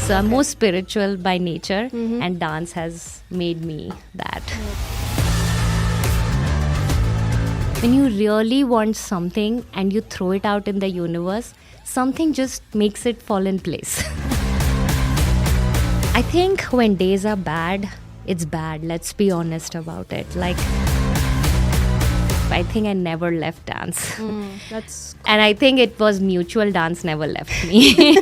So I'm more spiritual by nature, and dance has made me that. When you really want something and you throw it out in the universe, something just makes it fall in place. I think when days are bad, it's bad. Let's be honest about it. Like, I think I never left dance. That's And I think it was mutual. Dance never left me.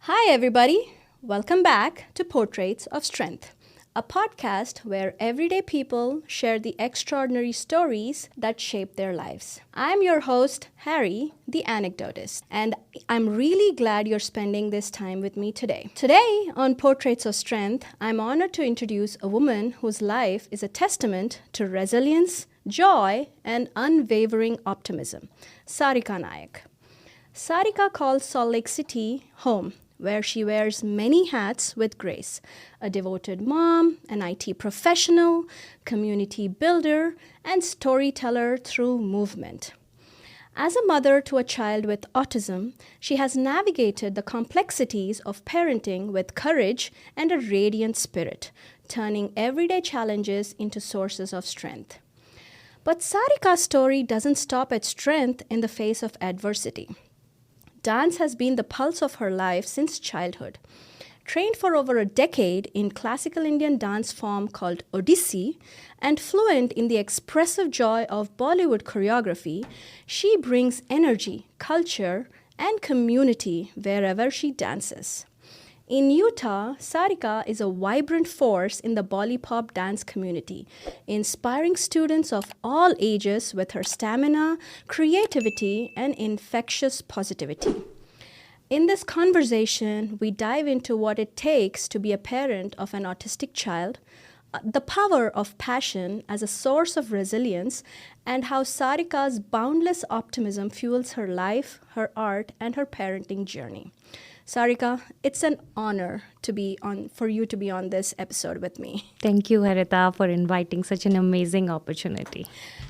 Hi, everybody. Welcome back to Portraits of Strength, a podcast where everyday people share the extraordinary stories that shape their lives. I'm your host, Harry, the anecdotist, and I'm really glad you're spending this time with me today. Today, on Portraits of Strength, I'm honored to introduce a woman whose life is a testament to resilience, joy, and unwavering optimism, Sarika Nayak. Sarika calls Salt Lake City home, where she wears many hats with grace: a devoted mom, an IT professional, community builder, and storyteller through movement. As a mother to a child with autism, she has navigated the complexities of parenting with courage and a radiant spirit, turning everyday challenges into sources of strength. But Sarika's story doesn't stop at strength in the face of adversity. Dance has been the pulse of her life since childhood. Trained for over a decade in classical Indian dance form called Odissi and fluent in the expressive joy of Bollywood choreography, she brings energy, culture, and community wherever she dances. In Utah, Sarika is a vibrant force in the Bollipop dance community, inspiring students of all ages with her stamina, creativity, and infectious positivity. In this conversation, we dive into what it takes to be a parent of an autistic child, the power of passion as a source of resilience, and how Sarika's boundless optimism fuels her life, her art, and her parenting journey. Sarika, it's an honor for you to be on this episode with me. Thank you, Harita, for inviting such an amazing opportunity.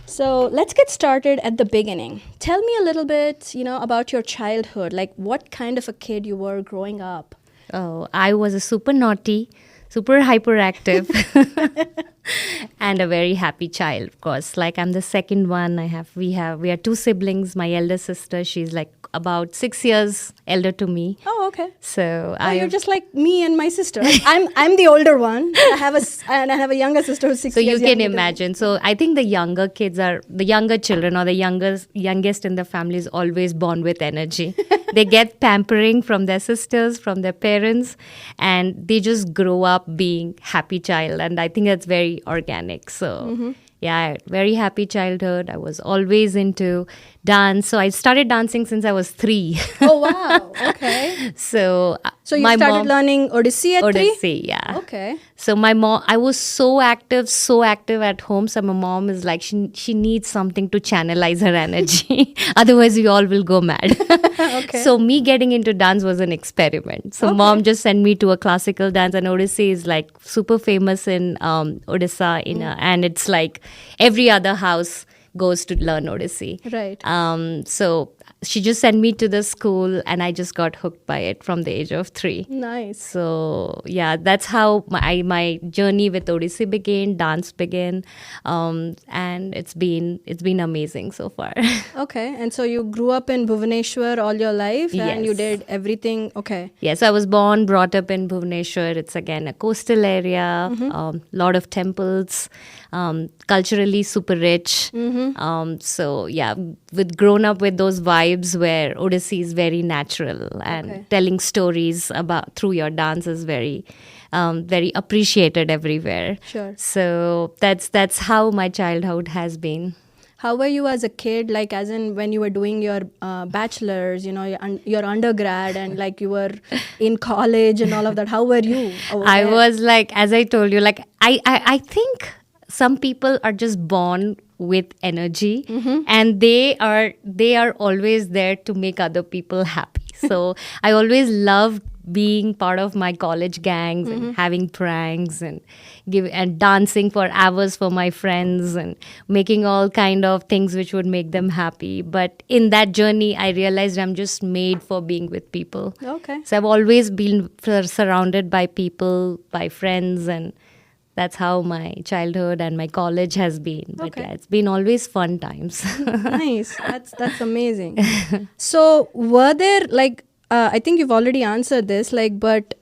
So let's get started at the beginning. Tell me a little bit, about your childhood. Like, what kind of a kid you were growing up? Oh, I was a super naughty, super hyperactive, and a very happy child, of course. Like, I'm the second one. We are two siblings. My elder sister, she's like about 6 years elder to me. Oh, okay. So you're just like me and my sister. I'm the older one. I have a younger sister who's 6 so years you can younger than me. imagine. So I think the younger children or the youngest in the family is always born with energy. They get pampering from their sisters, from their parents, and they just grow up being happy child. And I think that's very organic. So yeah, very happy childhood. I was always into dance. So I started dancing since I was 3. Oh, wow. Okay. So you my started mom, learning Odissi at 3? Odissi, yeah. Okay. So my mom, I was so active at home. So my mom is like, she needs something to channelize her energy. Otherwise, we all will go mad. Okay. So me getting into dance was an experiment. So mom just sent me to a classical dance, and Odissi is like super famous in Odisha, and it's like every other house goes to learn Odissi. Right. So she just sent me to the school, and I just got hooked by it from the age of 3. Nice. So yeah, that's how my journey with Odissi began, dance began, and it's been amazing so far. Okay. And so you grew up in Bhubaneswar all your life, and you Yes. did everything. Okay. Yes, I was brought up in Bhubaneswar. It's again a coastal area, lot of temples, culturally super rich. So yeah, grown up with those vibes. vibes where Odissi is very natural, and telling stories about through your dance is very appreciated everywhere. Sure. So that's how my childhood has been. How were you as a kid, like as in when you were doing your bachelor's, your undergrad, and like you were in college and all of that? How were you over I there? was like, as I told you, like I think some people are just born with energy, and they are always there to make other people happy. So I always loved being part of my college gangs and having pranks and dancing for hours for my friends and making all kind of things which would make them happy. But in that journey, I realized I'm just made for being with people. Okay. So I've always been surrounded by people, by friends, and that's how my childhood and my college has been. But Okay. yeah, it's been always fun times. Nice. That's amazing. So were there like I think you've already answered this, like, but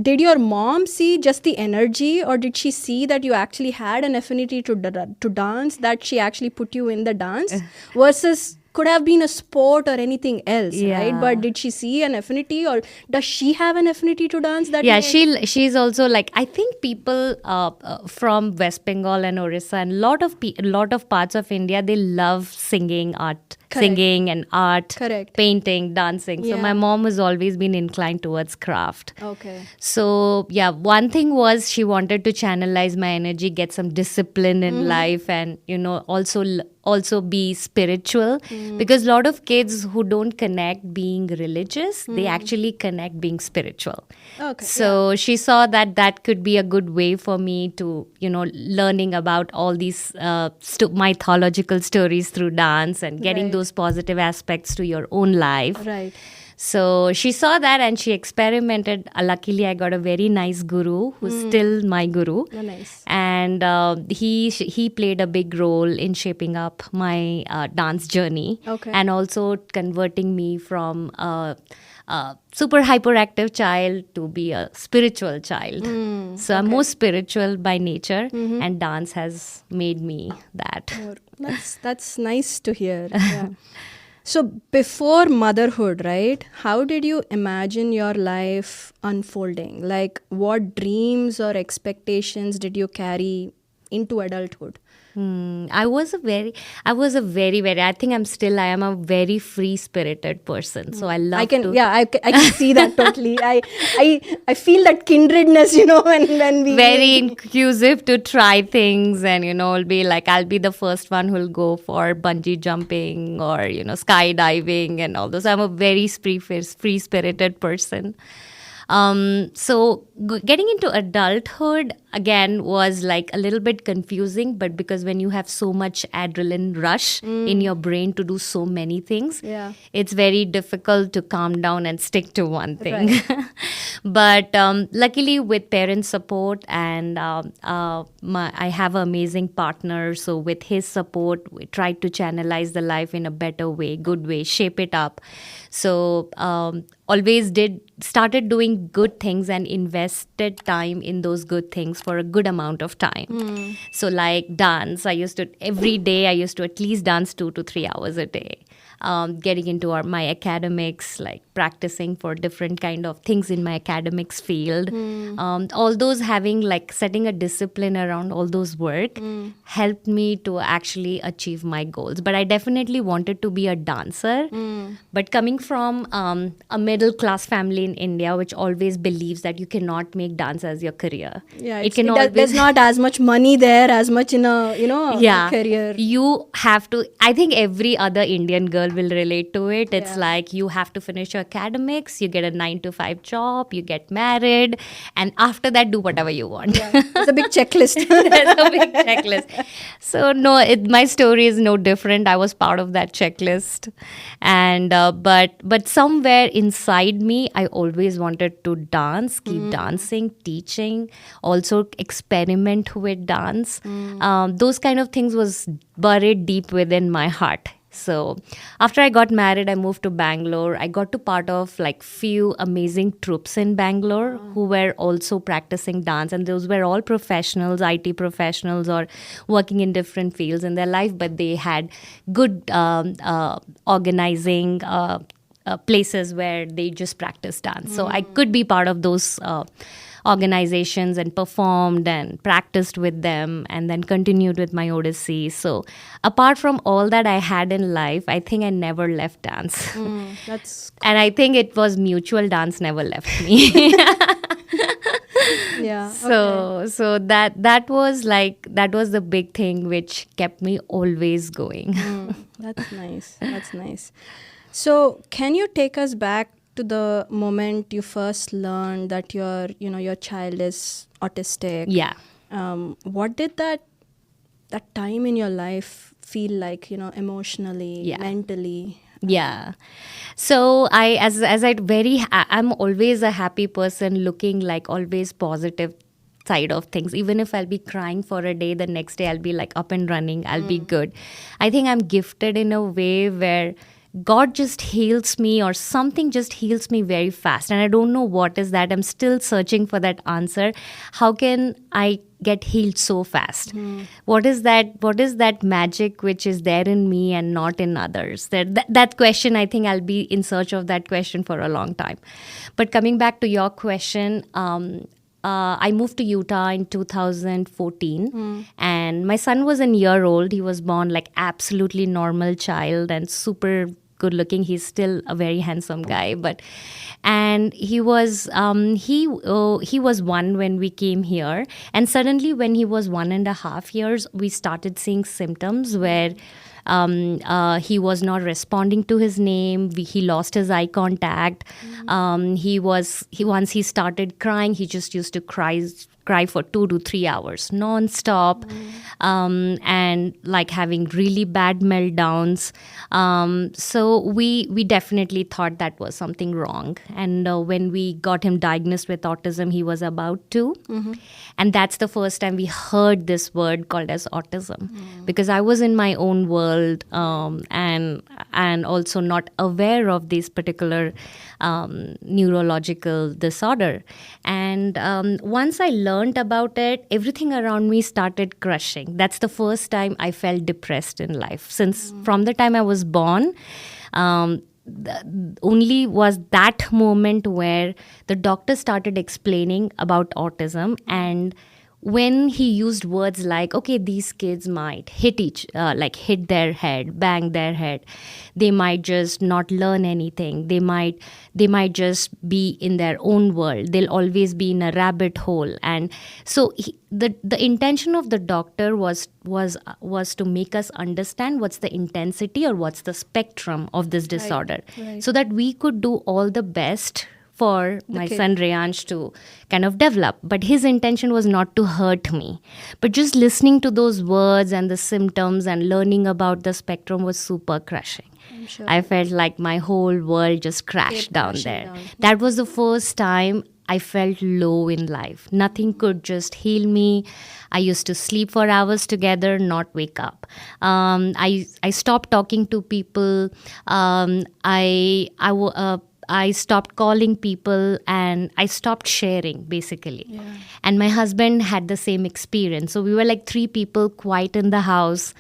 did your mom see just the energy, or did she see that you actually had an affinity to dance, that she actually put you in the dance versus could have been a sport or anything else, right? Yeah. But did she see an affinity, or does she have an affinity to dance? That Yeah, made- she's also like, I think people from West Bengal and Orissa and lot of parts of India, they love singing Correct. singing and art, Correct. painting, dancing. So Yeah. my mom has always been inclined towards craft. Okay. So yeah, one thing was she wanted to channelize my energy, get some discipline in life, and also be spiritual, because a lot of kids who don't connect being religious, they actually connect being spiritual. Okay. So she saw that could be a good way for me to, learning about all these mythological stories through dance and getting Right. those positive aspects to your own life. Right. So she saw that and she experimented. Luckily, I got a very nice guru who's still my guru. Oh, nice. And he played a big role in shaping up my dance journey. Okay. And also converting me from a super hyperactive child to be a spiritual child. So I'm more spiritual by nature, and dance has made me that. That's nice to hear. Yeah. So before motherhood, right? How did you imagine your life unfolding? Like, what dreams or expectations did you carry into adulthood? I was a very, I think I am a very free-spirited person. So I love I can to... I can see that totally. I feel that kindredness, when we very inclusive to try things, and it'll be like I'll be the first one who'll go for bungee jumping or skydiving and all those. I'm a very free-spirited person. So getting into adulthood again was like a little bit confusing, but because when you have so much adrenaline rush in your brain to do so many things, Yeah. it's very difficult to calm down and stick to one thing. But luckily with parent support and I have an amazing partner, so with his support we tried to channelize the life in a better way, good way, shape it up. So always started doing good things and invested time in those good things for a good amount of time. So like dance, every day I used to at least dance 2 to 3 hours a day. Getting into my academics, like practicing for different kind of things in my academics field. All those setting a discipline around all those work helped me to actually achieve my goals. But I definitely wanted to be a dancer. But coming from a middle class family in India, which always believes that you cannot make dance as your career. Yeah, There's not as much money there as much in a a career. You have to. I think every other Indian girl will relate to it. It's like you have to finish your academics, you get a 9 to 5 job, you get married, and after that do whatever you want. Yeah, it's a big checklist. That's a big checklist. So no, my story is no different. I was part of that checklist, and but somewhere inside me, I always wanted to dance, keep dancing, teaching, also experiment with dance. Those kind of things was buried deep within my heart. So after I got married, I moved to Bangalore. I got to part of like few amazing troops in Bangalore who were also practicing dance, and those were all professionals, IT professionals, or working in different fields in their life, but they had good organizing places where they just practice dance. So I could be part of those organizations and performed and practiced with them and then continued with my Odissi. So apart from all that I had in life, I think I never left dance. That's And I think it was mutual. Dance never left me. yeah. So that was the big thing which kept me always going. That's nice. That's nice. So, can you take us back to the moment you first learned that your child is autistic? Yeah. What did that time in your life feel like? Emotionally, Yeah. mentally. Yeah. So I'm always a happy person, looking like always positive side of things. Even if I'll be crying for a day, the next day I'll be like up and running, I'll be good. I think I'm gifted in a way where God just heals me, or something just heals me very fast. And I don't know what is that. I'm still searching for that answer. How can I get healed so fast? What is that magic which is there in me and not in others? That question, I think I'll be in search of that question for a long time. But coming back to your question, I moved to Utah in 2014, and my son was a year old. He was born like absolutely normal child and super good looking. He's still a very handsome guy, and he was one when we came here, and suddenly when he was 1.5 years, we started seeing symptoms where he was not responding to his name. He lost his eye contact. Once he started crying, he just used to cry for 2 to 3 hours non-stop, and like having really bad meltdowns. So we definitely thought that was something wrong. And when we got him diagnosed with autism, he was about 2. And that's the first time we heard this word called as autism, because I was in my own world, and also not aware of this particular neurological disorder. And once I learned about it, everything around me started crushing. That's the first time I felt depressed in life. Since from the time I was born, only was that moment where the doctor started explaining about autism. And when he used words like, okay, these kids might hit their head, bang their head, they might just not learn anything, they might just be in their own world, they'll always be in a rabbit hole. And so the intention of the doctor was to make us understand what's the intensity or what's the spectrum of this disorder, right. so that we could do all the best for my son Reyansh to kind of develop. But his intention was not to hurt me. But just listening to those words and the symptoms and learning about the spectrum was super crushing. I'm sure. I felt like my whole world just crashed down there. That was the first time I felt low in life. Nothing could just heal me. I used to sleep for hours together, not wake up. I stopped talking to people. I stopped calling people, and I stopped sharing, basically. Yeah. And my husband had the same experience. So we were like 3 people quiet in the house,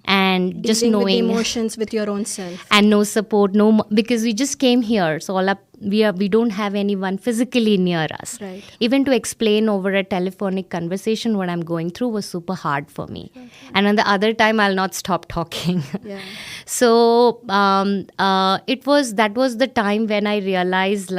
and just Dealing knowing with emotions with your own self. and no support, because we just came here. So we don't have anyone physically near us. Right. Even to explain over a telephonic conversation what I'm going through was super hard for me. And on the other time, I'll not stop talking. Yeah. So that was the time when I realized,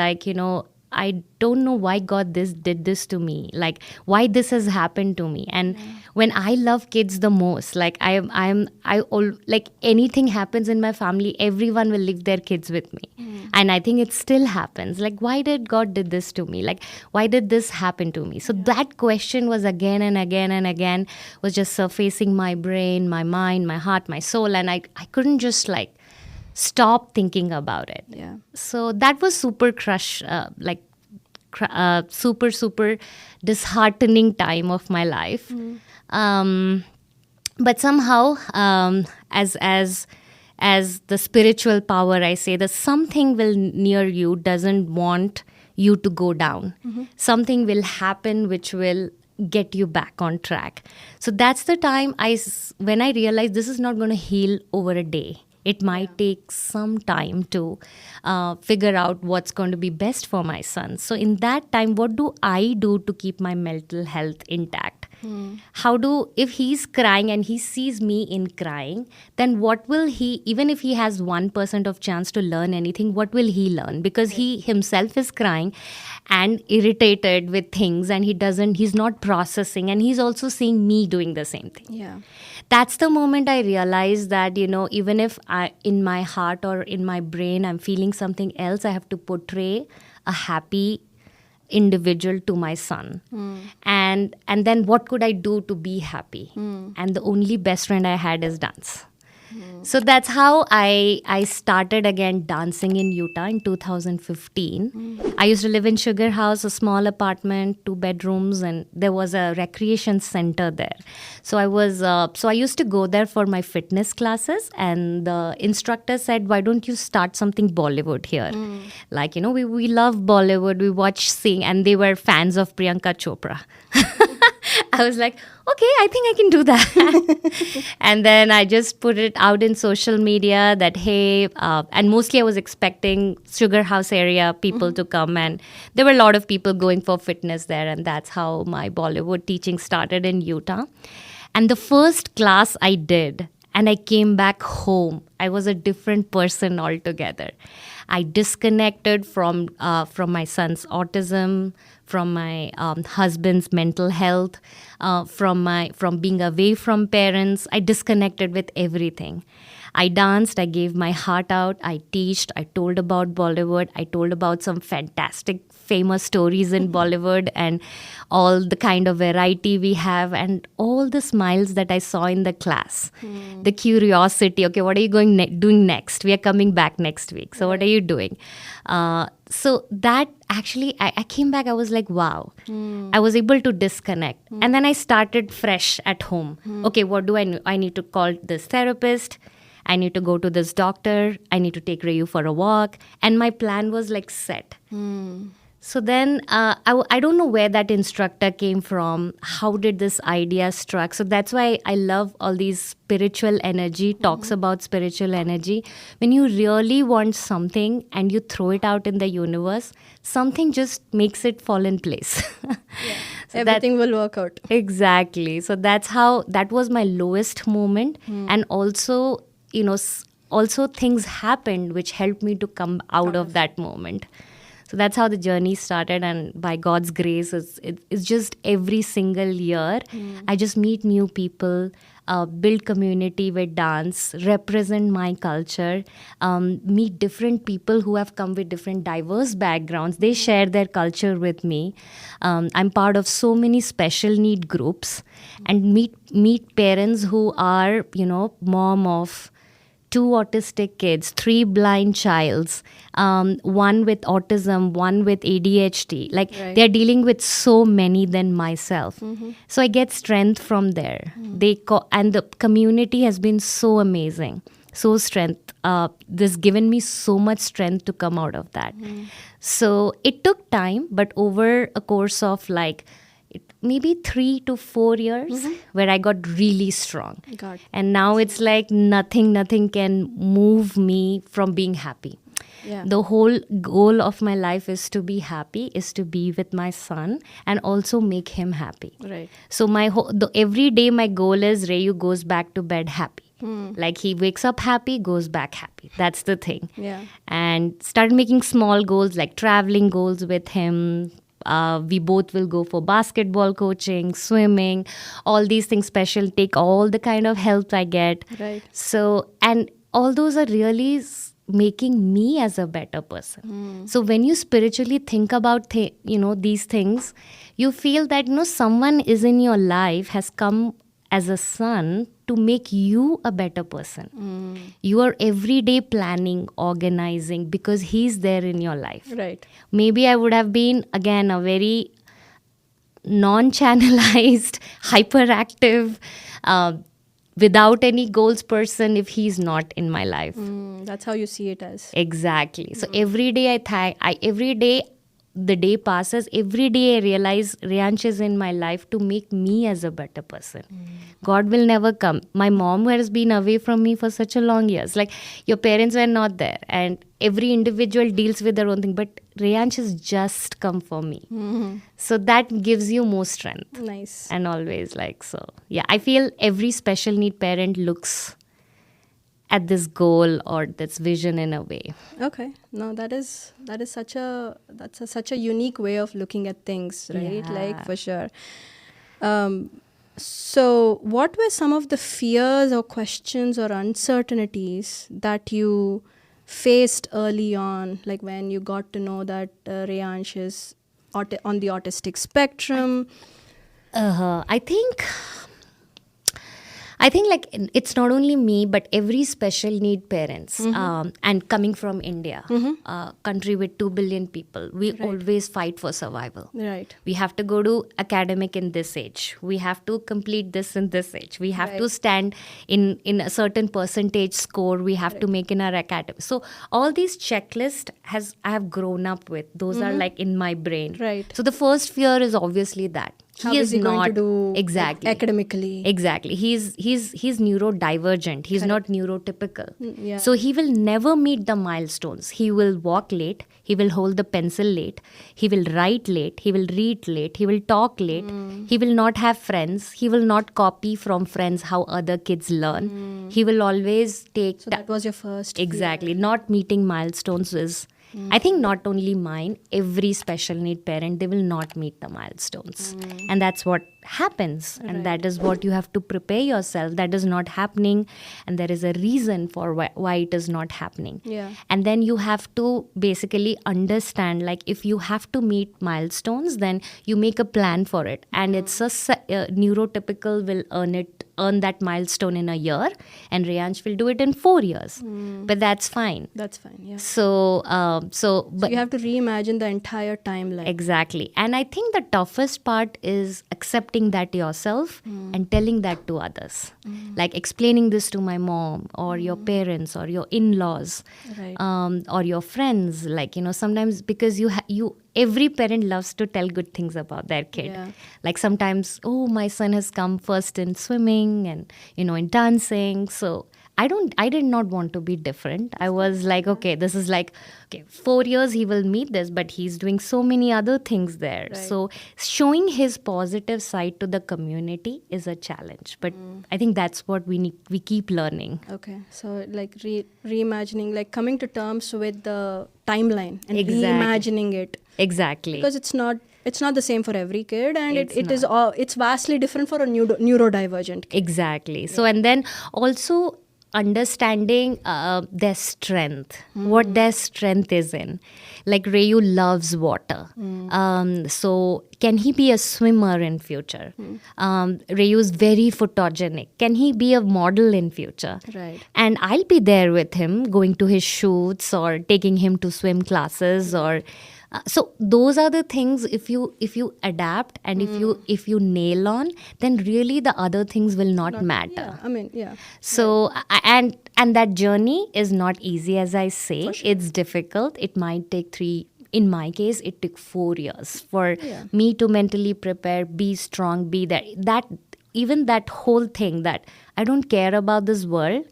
I don't know why God did this to me, like why this has happened to me. And when I love kids the most, like like anything happens in my family, everyone will leave their kids with me. And I think it still happens. Like, why did God did this to me? Like, why did this happen to me? So that question was again and again and again was just surfacing my brain, my mind, my heart, my soul. And I couldn't just stop thinking about it. Yeah. So that was super super disheartening time of my life. But somehow, as the spiritual power, I say that something will near you doesn't want you to go down. Something will happen which will get you back on track. So that's the time when I realized this is not going to heal over a day. It might take some time to figure out what's going to be best for my son. So in that time, what do I do to keep my mental health intact? If he's crying and he sees me in crying, then what will he, even if he has 1% of chance to learn anything, what will he learn? Because he himself is crying and irritated with things, and he's not processing, and he's also seeing me doing the same thing. Yeah. That's the moment I realized that, even if in my heart or in my brain, I'm feeling something else, I have to portray a happy individual to my son. And then what could I do to be happy? And the only best friend I had is dance. So that's how I started again dancing in Utah in 2015. I used to live in Sugar House, a small apartment, 2 bedrooms, and there was a recreation center there. So I used to go there for my fitness classes, and the instructor said, "Why don't you start something Bollywood here?" Like, we love Bollywood, we watch sing, and they were fans of Priyanka Chopra. I was like, okay, I think I can do that. And then I just put it out in social media that, hey, and mostly I was expecting Sugar House area people to come, and there were a lot of people going for fitness there, and that's how my Bollywood teaching started in Utah. And the first class I did, and I came back home, I was a different person altogether. I disconnected from my son's autism, from my husband's mental health, from being away from parents. I disconnected with everything. I danced, I gave my heart out, I teached, I told about Bollywood, I told about some fantastic famous stories in Bollywood and all the kind of variety we have, and all the smiles that I saw in the class. The curiosity, okay, what are you doing next? We are coming back next week. So what are you doing? So that actually, I came back, I was like, wow. I was able to disconnect. And then I started fresh at home. Okay, what do I need to call this therapist. I need to go to this doctor. I need to take Rayu for a walk. And my plan was like set. So then I don't know where that instructor came from. How did this idea struck? So that's why I love all these spiritual energy, talks about spiritual energy. When you really want something and you throw it out in the universe, something just makes it fall in place. So everything will work out. Exactly. So that was my lowest moment. And also, also things happened which helped me to come out of that moment. So that's how the journey started, and by God's grace, it's just every single year, I just meet new people, build community with dance, represent my culture, meet different people who have come with different diverse backgrounds. They share their culture with me. I'm part of so many special need groups, and meet parents who are, mom of 2 autistic kids, 3 blind childs, one with autism, one with ADHD. They're dealing with so many than myself. So I get strength from there. And the community has been so amazing. So this given me so much strength to come out of that. So it took time, but over a course of maybe 3 to 4 years where I got really strong. And now it's like nothing can move me from being happy. Yeah. The whole goal of my life is to be happy, is to be with my son and also make him happy. Right. So every day my goal is Rayu goes back to bed happy. Like he wakes up happy, goes back happy. That's the thing. Yeah. And started making small goals like traveling goals with him. We both will go for basketball coaching, swimming, all these things special, take all the kind of help I get. Right. So, and all those are really making me as a better person. So when you spiritually think about, these things, you feel that, someone is in your life, has come as a son to make you a better person. You are everyday planning, organizing because he's there in your life. Right. Maybe I would have been, again, a very non-channelized, hyperactive, without any goals person if he's not in my life. That's how you see it as. Exactly. So every day every day the day passes, every day I realize Riyansh is in my life to make me as a better person. God will never come. My mom has been away from me for such a long years. Like, your parents were not there, and every individual deals with their own thing. But Riyansh has just come for me. So that gives you more strength. Nice. And always yeah, I feel every special need parent looks at this goal or this vision in a way. Okay. No, that is such a unique way of looking at things, right? Yeah. Like, for sure. So what were some of the fears or questions or uncertainties that you faced early on, like when you got to know that Riyansh is on the autistic spectrum? I think like it's not only me, but every special need parents, and coming from India, country with 2 billion people, we always fight for survival. Right. We have to go to academic in this age. We have to complete this in this age. We have to stand in a certain percentage score. We have to make in our academy. So all these checklists I have grown up with. Those are like in my brain. Right. So the first fear is obviously that. How is he going to do exactly academically? Exactly. He's neurodivergent. He's not neurotypical. Yeah. So he will never meet the milestones. He will walk late. He will hold the pencil late. He will write late. He will read late. He will talk late. He will not have friends. He will not copy from friends how other kids learn. He will always take... So that was your first Exactly. Not meeting milestones is... I think not only mine, every special need parent, they will not meet the milestones. And that's what happens. And that is what you have to prepare yourself. That is not happening. And there is a reason for why it is not happening. Yeah. And then you have to basically understand, like, if you have to meet milestones, then you make a plan for it. And it's a neurotypical will earn that milestone in a year, and Riyansh will do it in 4 years. But that's fine. That's fine, yeah. But you have to reimagine the entire timeline. Exactly. And I think the toughest part is accepting that yourself and telling that to others. Like explaining this to my mom or your parents or your in-laws, or your friends. Like, sometimes because every parent loves to tell good things about their kid. Yeah. Like sometimes, oh, my son has come first in swimming and, in dancing. So I did not want to be different. I was like, okay, this is like, 4 years he will meet this, but he's doing so many other things there. Right. So showing his positive side to the community is a challenge. But I think that's what we keep learning. Okay. So like reimagining, like coming to terms with the timeline and Exactly. reimagining it. Exactly. Because it's not the same for every kid, and it's vastly different for a neurodivergent kid. Exactly. So, and then also understanding their strength, what their strength is in. Like Rayu loves water. So can he be a swimmer in future? Rayu is very photogenic. Can he be a model in future? Right. And I'll be there with him, going to his shoots or taking him to swim classes or... so those are the things, if you adapt and if you nail on, then really the other things will not matter. Yeah, I mean, yeah. So and that journey is not easy, as I say. For sure. It's difficult. It might take 3. In my case, it took 4 years for me to mentally prepare, be strong, be there. That whole thing that I don't care about this world.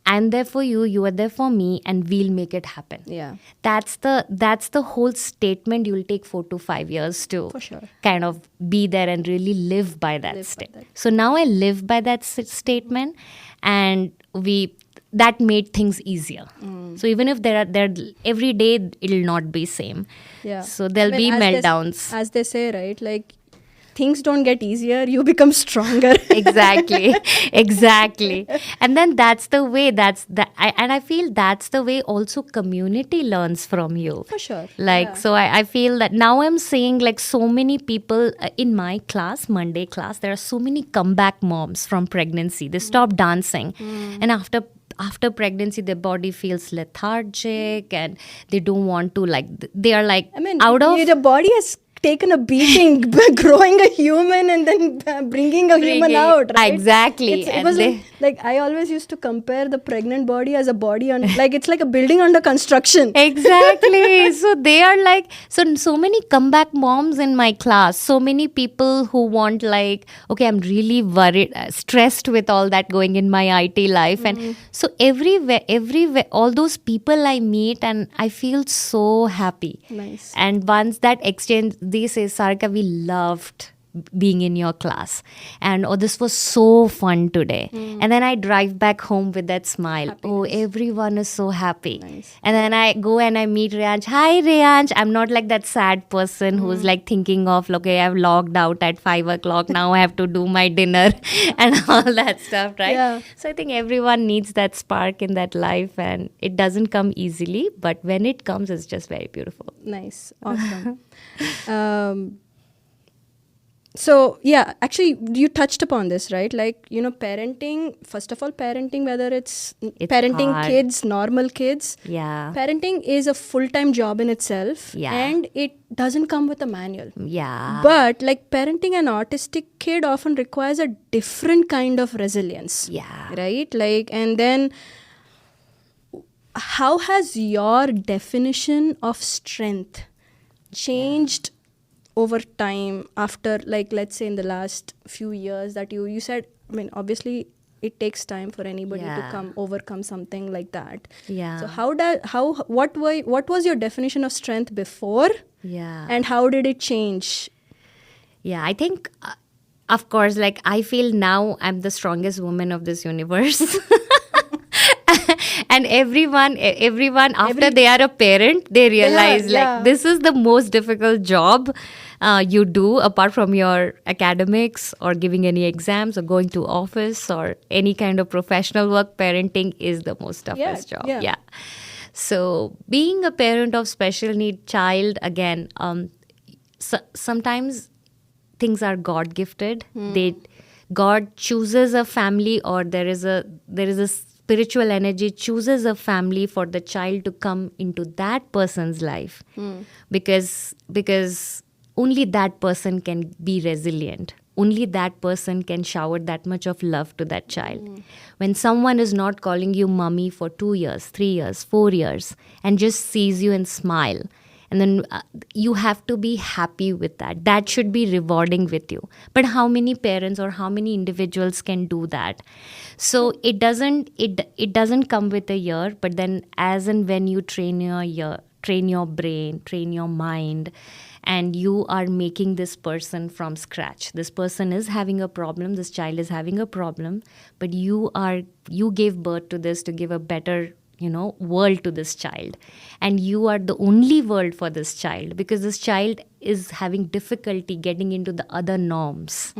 I'm there for you, you are there for me, and we'll make it happen. Yeah. That's the whole statement. You'll take 4 to 5 years to For sure. kind of be there and really live by that statement. So now I live by that statement, and that made things easier. So even if there every day it'll not be same. Yeah. So there'll be meltdowns. As they say, right? Like, things don't get easier, you become stronger. Exactly. And then that's the way, and I feel that's the way also community learns from you. For sure. Like, Yeah. so I feel that now I'm seeing like so many people in my class, Monday class, there are so many comeback moms from pregnancy. They stop dancing. And after pregnancy, their body feels lethargic and they don't want to, like, they are like, I mean, out of... the body has taken a beating growing a human and then bringing a human out, right? Exactly. It was like I always used to compare the pregnant body as a body like it's like a building under construction. Exactly. So they are like, so many comeback moms in my class, so many people who want like, okay, I'm really worried, stressed with all that going in my IT life. And so everywhere, all those people I meet and I feel so happy. Nice. And once that exchange, they say, Sarika, we loved being in your class, and this was so fun today. And then I drive back home with that smile. Happiness. Oh, everyone is so happy. Nice. And then I go and I meet Reyansh. Hi Reyansh. I'm not like that sad person who's like thinking of, okay, I've logged out at 5 o'clock, now I have to do my dinner and all that stuff, right? Yeah. So I think everyone needs that spark in that life, and it doesn't come easily, but when it comes, it's just very beautiful. Nice. Awesome. So, yeah, actually, you touched upon this, right? Like, parenting, first of all, whether it's parenting hard. kids, normal kids. Yeah. Parenting is a full-time job in itself. Yeah. And it doesn't come with a manual. Yeah. But, like, parenting an autistic kid often requires a different kind of resilience. Yeah. Right? Like, and then how has your definition of strength changed over time after, like, let's say in the last few years that you said, I mean, obviously it takes time for anybody to overcome something like that. Yeah. So what was your definition of strength before? Yeah. And how did it change? Yeah, I think, of course, like I feel now I'm the strongest woman of this universe. And everyone after they are a parent, they realize this is the most difficult job you do apart from your academics or giving any exams or going to office or any kind of professional work. Parenting is the most toughest job. Yeah. So being a parent of special need child, again, sometimes things are God gifted. God chooses a family, or there is a spiritual energy chooses a family for the child to come into that person's life, because only that person can be resilient. Only that person can shower that much of love to that child. When someone is not calling you mommy for 2 years, 3 years, 4 years, and just sees you and smile, and then you have to be happy with that. That should be rewarding with you. But how many parents or how many individuals can do that? So it doesn't come with a year, but then as and when you train your brain, train your mind, and you are making this person from scratch. This person is having a problem, this child is having a problem, but you gave birth to this to give a better world to this child, and you are the only world for this child, because this child is having difficulty getting into the other norms.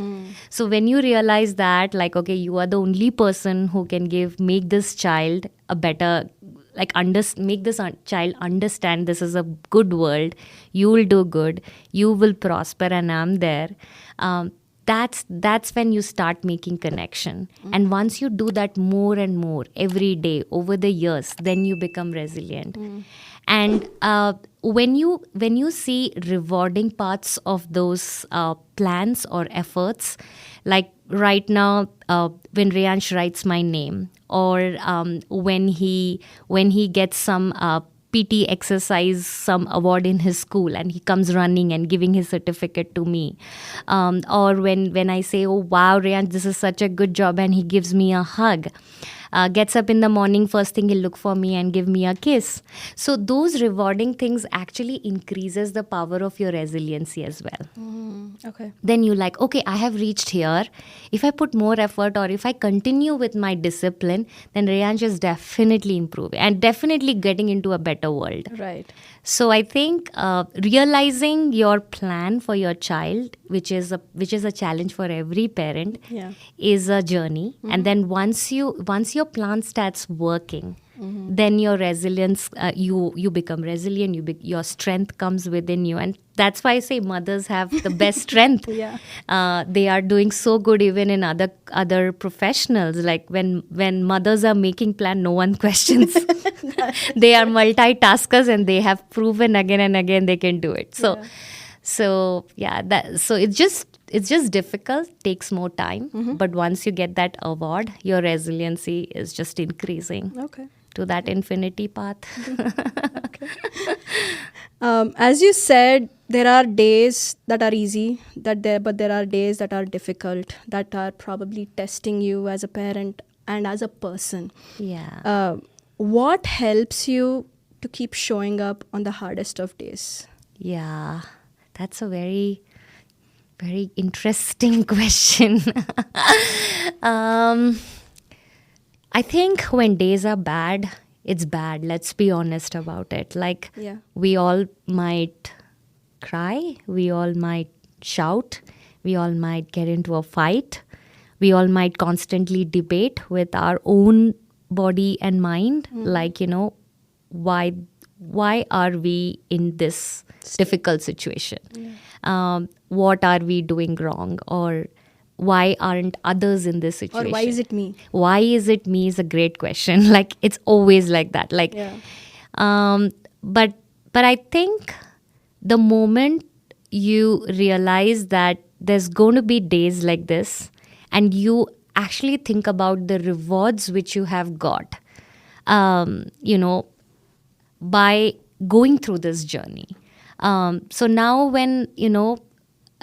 So when you realize that, like, okay, you are the only person who can make this child a better, like, make this child understand this is a good world, you will do good, you will prosper, and I'm there. That's when you start making connection. And once you do that more and more every day over the years, then you become resilient. And when you see rewarding parts of those plans or efforts, like right now when Reyansh writes my name, or when he gets some PT exercise, some award in his school, and he comes running and giving his certificate to me. Or when I say, oh wow, Reyansh, this is such a good job, and he gives me a hug. Gets up in the morning, first thing he'll look for me and give me a kiss. So those rewarding things actually increases the power of your resiliency as well. Okay. Then you're like, okay, I have reached here. If I put more effort, or if I continue with my discipline, then Reyansh is definitely improving and definitely getting into a better world. Right. So I think realizing your plan for your child, which is a challenge for every parent, is a journey. And then once your plan starts working, then your resilience, you become resilient. Your strength comes within you, and that's why I say mothers have the best strength. They are doing so good even in other professionals. Like when mothers are making plan, no one questions. They are multitaskers, and they have proven again and again they can do it. So yeah, so it's just difficult, takes more time. But once you get that award, your resiliency is just increasing Okay. to that infinity path. Okay. As you said, there are days that are easy, but there are days that are difficult, that are probably testing you as a parent and as a person. Yeah. What helps you to keep showing up on the hardest of days? Yeah. That's a very, very interesting question. um, I think when days are bad, it's bad. Let's be honest about it. Like, Yeah. we all might cry, we all might shout, we all might get into a fight, we all might constantly debate with our own body and mind. Like, why are we in this difficult situation? What are we doing wrong? Or why aren't others in this Or situation? why is it me? Why is it me is a great question. Like, it's always like that. Like, Yeah. but I think the moment you realize that there's going to be days like this, and you actually think about the rewards which you have got, by going through this journey. So now when,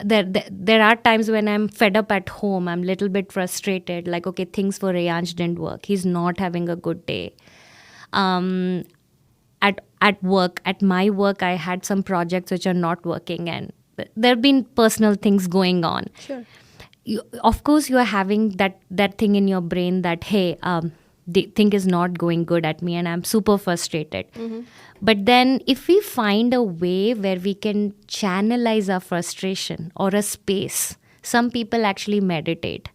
there are times when I'm fed up at home, I'm a little bit frustrated, like, okay, things for Rayansh didn't work. He's not having a good day. At work, at my work, I had some projects which are not working, and there have been personal things going on. Sure. Of course, you are having that thing in your brain that, hey, the thing is not going good at me and I'm super frustrated. But then if we find a way where we can channelize our frustration or a space, some people actually meditate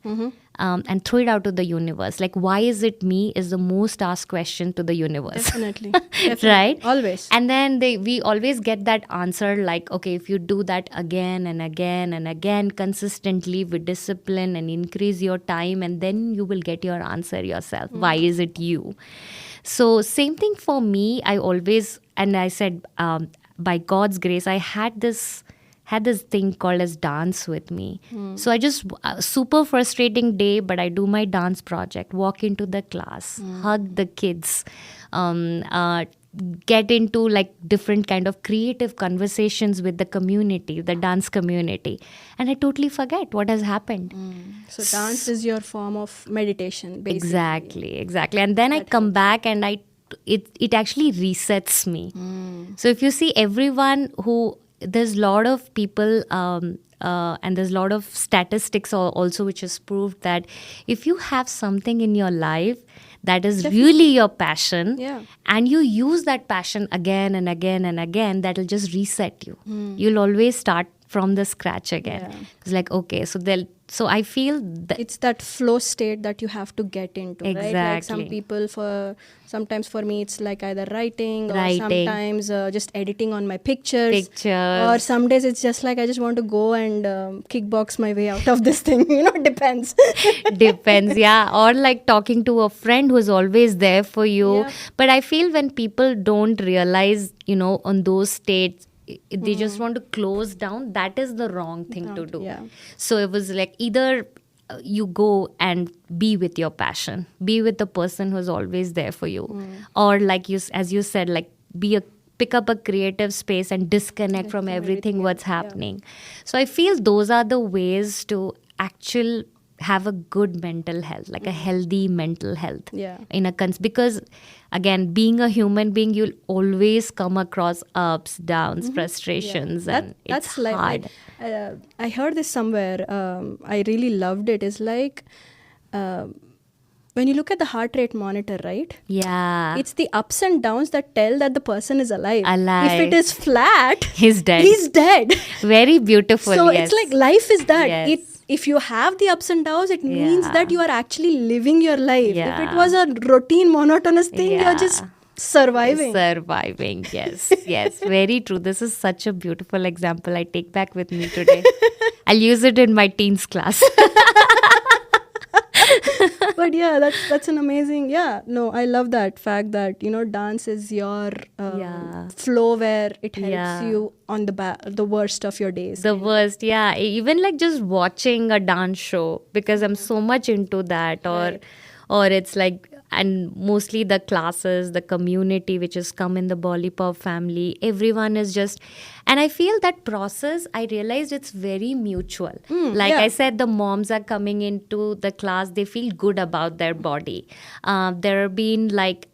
and throw it out to the universe. Like, why is it me is the most asked question to the universe. Definitely. Definitely. Right? Always. And then we always get that answer like, okay, if you do that again and again and again consistently with discipline and increase your time, and then you will get your answer yourself. Why is it you? So same thing for me. I always, and I said, by God's grace, I had this thing called as dance with me. So I just, super frustrating day, but I do my dance project, walk into the class, hug the kids, get into like different kind of creative conversations with the community, the dance community. And I totally forget what has happened. So dance is your form of meditation, basically. Exactly. And then I come back and it actually resets me. So if you see everyone there's a lot of people and there's a lot of statistics also which has proved that if you have something in your life that is really your passion, and you use that passion again and again and again, that'll just reset you. You'll always start from the scratch again. It's like, okay, so I feel that it's that flow state that you have to get into, right? Like some people, sometimes for me, it's like either writing or sometimes just editing on my pictures. Or some days it's just like I just want to go and kickbox my way out of this thing. It depends. Depends, yeah. Or like talking to a friend who's always there for you. Yeah. But I feel when people don't realize, on those states, they just want to close down, that is the wrong thing to do. So it was like either you go and be with your passion, be with the person who's always there for you, or like as you said, like pick up a creative space and disconnect from everything what's happening. So I feel those are the ways to actually have a good mental health, like a healthy mental health. Because again, being a human being, you'll always come across ups, downs, frustrations, and it's hard. I heard this somewhere. I really loved it. It's like when you look at the heart rate monitor, right? Yeah. It's the ups and downs that tell that the person is alive. If it is flat, he's dead. He's dead. Very beautiful. So it's like life is that. Yes. If you have the ups and downs, it means that you are actually living your life. If it was a routine, monotonous thing, you're just surviving. Yes. Yes, very true. This is such a beautiful example I take back with me today. I'll use it in my teens class. But yeah, that's an amazing. Yeah, no, I love that fact that dance is your flow where it helps you on the worst of your days. The worst, yeah. Even like just watching a dance show, because I'm so much into that, or it's like, and mostly the classes, the community which has come in the Bollipop family, everyone is just, and I feel that process, I realized it's very mutual. I said, the moms are coming into the class, they feel good about their body. There have been like,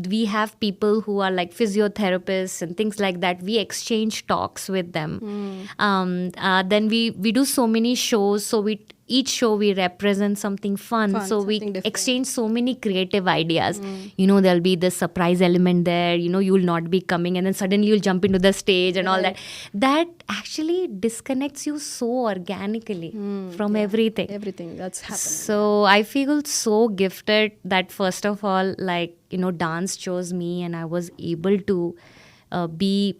we have people who are like physiotherapists and things like that. We exchange talks with them. Then we do so many shows. So each show we represent something fun. So we exchange so many creative ideas. There'll be the surprise element there. You'll not be coming, and then suddenly you'll jump into the stage and all that. That actually disconnects you so organically from everything. Everything that's happening. So I feel so gifted that first of all, like, dance chose me, and I was able to be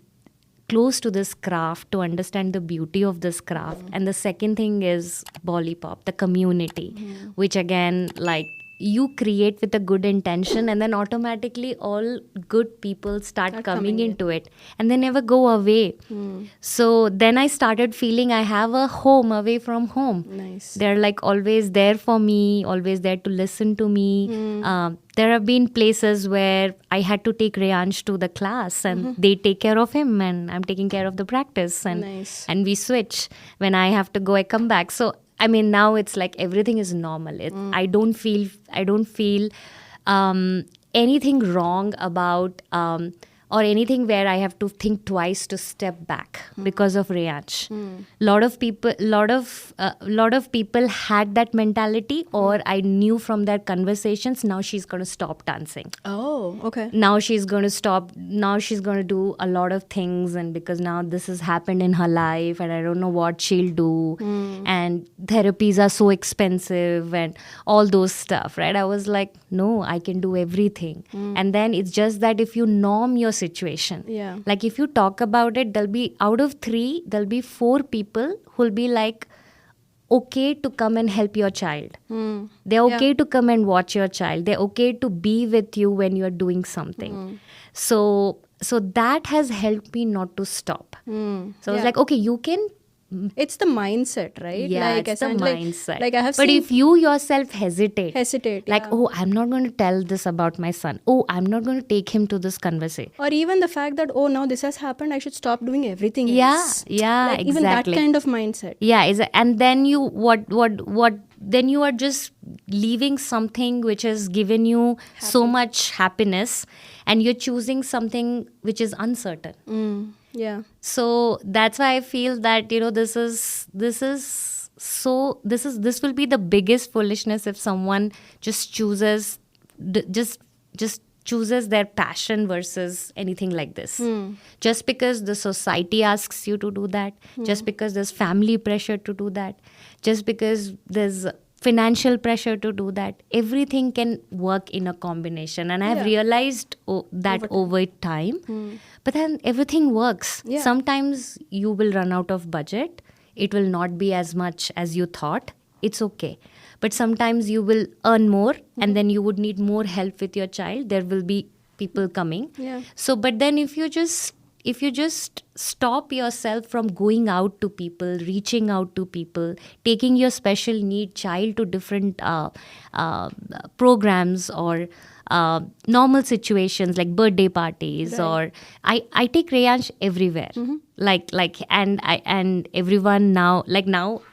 close to this craft, to understand the beauty of this craft. And the second thing is Bollipop, the community, which again, like, you create with a good intention, and then automatically all good people start coming into it, and they never go away. So then I started feeling I have a home away from home. Nice. They're like always there for me, always there to listen to me. There have been places where I had to take Reyansh to the class, and they take care of him, and I'm taking care of the practice, and we switch. When I have to go, I come back. So I mean, now it's like everything is normal. I don't feel anything wrong about or anything where I have to think twice to step back because of Reyansh. Lot of people had that mentality, or I knew from their conversations, now she's going to stop dancing. Oh, okay. Now she's going to stop. Now she's going to do a lot of things, and because now this has happened in her life, and I don't know what she'll do. And therapies are so expensive, and all those stuff, right? I was like, no, I can do everything. And then it's just that if you norm your situation, like if you talk about it, there'll be, out of 3, there'll be 4 people who'll be like, okay to come and help your child. They're okay to come and watch your child. They're okay to be with you when you're doing something. So that has helped me not to stop. So I was like, okay, you can. It's the mindset, right? Yeah, like, it's the mindset. Like I have but seen, if you yourself hesitate, like, oh, I'm not going to tell this about my son. Oh, I'm not going to take him to this conversation. Or even the fact that, oh, now this has happened, I should stop doing everything else. Yeah, like, exactly. Even that kind of mindset. Yeah, and then you then you are just leaving something which has given you so much happiness, and you're choosing something which is uncertain. Yeah. So that's why I feel that this will be the biggest foolishness if someone just chooses chooses their passion versus anything like this. Just because the society asks you to do that, just because there's family pressure to do that, just because there's financial pressure to do that, everything can work in a combination. And I've realized that over time. But then everything works. Sometimes you will run out of budget. It will not be as much as you thought. It's okay. But sometimes you will earn more, and then you would need more help with your child. There will be people coming. So, but then if you just stop yourself from going out to people, reaching out to people, taking your special need child to different programs or normal situations like birthday parties, or I take Reyansh everywhere. And everyone now,